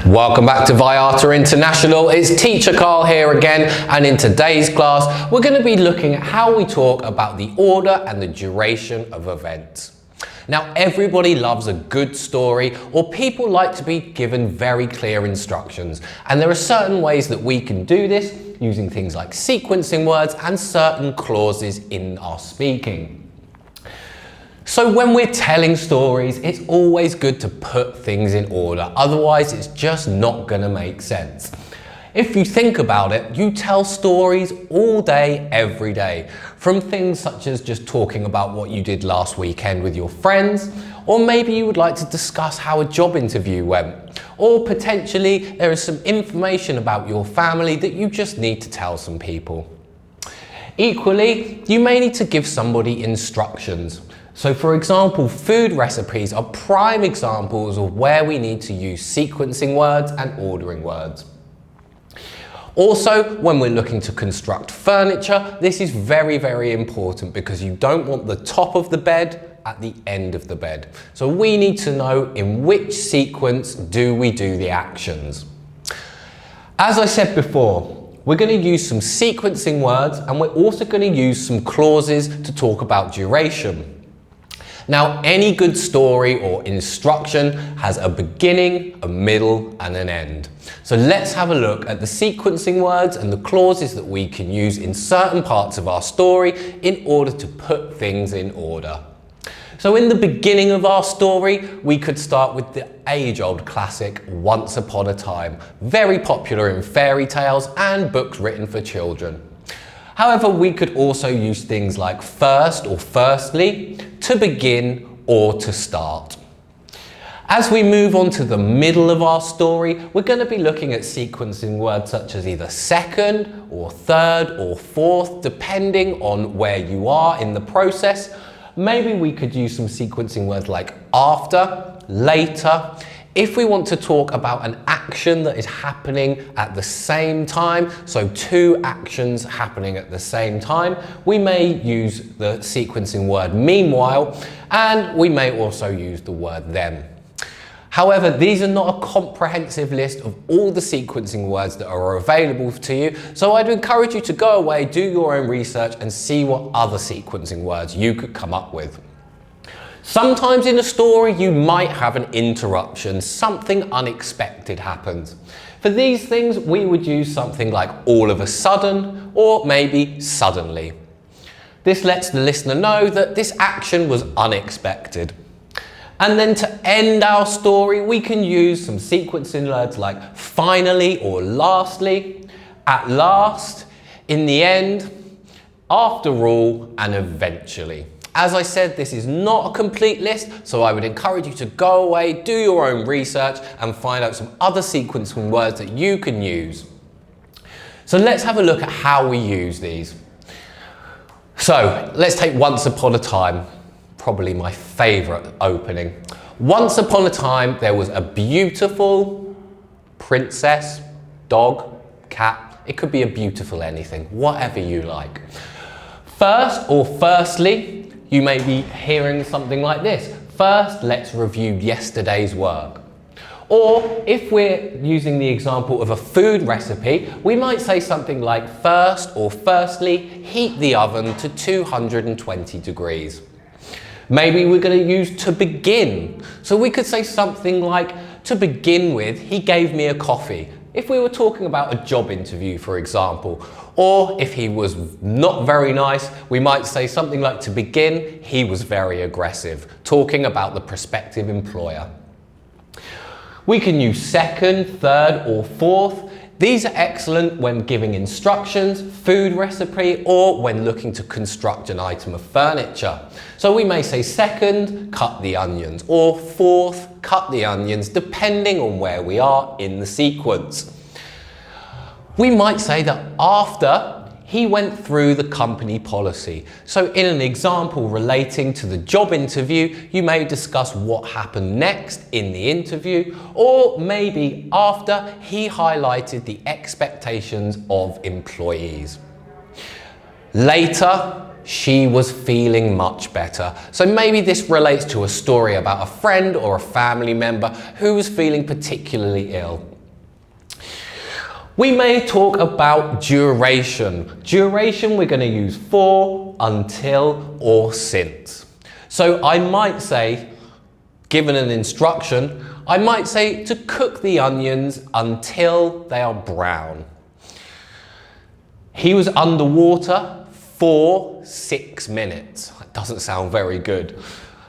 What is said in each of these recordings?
Welcome back to Viata International. It's Teacher Carl here again, and in today's class we're going to be looking at how we talk about the order and the duration of events. Now, everybody loves a good story, or people like to be given very clear instructions, and there are certain ways that we can do this using things like sequencing words and certain clauses in our speaking. So when we're telling stories, it's always good to put things in order, otherwise it's just not going to make sense. If you think about it, you tell stories all day, every day, from things such as just talking about what you did last weekend with your friends, or maybe you would like to discuss how a job interview went, or potentially there is some information about your family that you just need to tell some people. Equally, you may need to give somebody instructions. So for example, food recipes are prime examples of where we need to use sequencing words and ordering words. Also, when we're looking to construct furniture, this is very, very important because you don't want the top of the bed at the end of the bed. So we need to know in which sequence do we do the actions. As I said before, we're going to use some sequencing words, and we're also going to use some clauses to talk about duration. Now, any good story or instruction has a beginning, a middle, and an end. So let's have a look at the sequencing words and the clauses that we can use in certain parts of our story in order to put things in order. So in the beginning of our story, we could start with the age-old classic, Once Upon a Time, very popular in fairy tales and books written for children. However, we could also use things like first or firstly, to begin or to start. As we move on to the middle of our story, we're going to be looking at sequencing words such as either second or third or fourth, depending on where you are in the process. Maybe we could use some sequencing words like after, later. If we want to talk about an action that is happening at the same time, so two actions happening at the same time, we may use the sequencing word meanwhile, and we may also use the word then. However, these are not a comprehensive list of all the sequencing words that are available to you, so I'd encourage you to go away, do your own research, and see what other sequencing words you could come up with. Sometimes in a story you might have an interruption, something unexpected happens. For these things we would use something like all of a sudden or maybe suddenly. This lets the listener know that this action was unexpected. And then to end our story we can use some sequencing words like finally or lastly, at last, in the end, after all, and eventually. As I said, this is not a complete list, so I would encourage you to go away, do your own research, and find out some other sequencing words that you can use. So let's have a look at how we use these. So let's take Once Upon a Time, probably my favourite opening. Once upon a time, there was a beautiful princess, dog, cat. It could be a beautiful anything, whatever you like. First or firstly, you may be hearing something like this. First, let's review yesterday's work. Or if we're using the example of a food recipe, we might say something like first or firstly, heat the oven to 220 degrees. Maybe we're going to use to begin. So we could say something like, to begin with, he gave me a coffee. If we were talking about a job interview, for example, or if he was not very nice, we might say something like, to begin, he was very aggressive, talking about the prospective employer. We can use second, third, or fourth. These are excellent when giving instructions, food recipe, or when looking to construct an item of furniture. So we may say second, cut the onions, or fourth, cut the onions, depending on where we are in the sequence. We might say that after, he went through the company policy. So in an example relating to the job interview, you may discuss what happened next in the interview, or maybe after he highlighted the expectations of employees. Later, she was feeling much better. So maybe this relates to a story about a friend or a family member who was feeling particularly ill. We may talk about duration. Duration we're going to use for, until, or since. So I might say, given an instruction, I might say to cook the onions until they are brown. He was underwater for 6 minutes. That doesn't sound very good.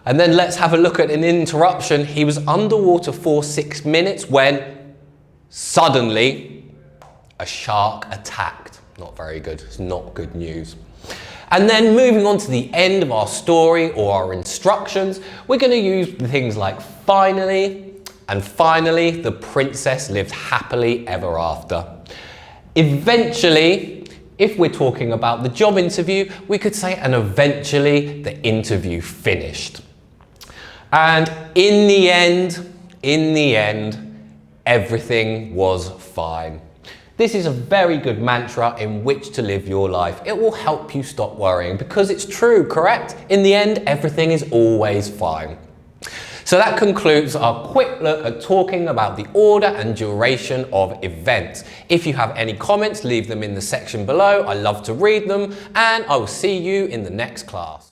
And then let's have a look at an interruption. He was underwater for 6 minutes when suddenly a shark attacked. Not very good. It's not good news. And then moving on to the end of our story or our instructions, we're going to use things like finally, and finally the princess lived happily ever after. Eventually, if we're talking about the job interview, we could say, and eventually the interview finished. And in the end, everything was fine. This is a very good mantra in which to live your life. It will help you stop worrying because it's true, correct? In the end, everything is always fine. So that concludes our quick look at talking about the order and duration of events. If you have any comments, leave them in the section below. I love to read them, and I will see you in the next class.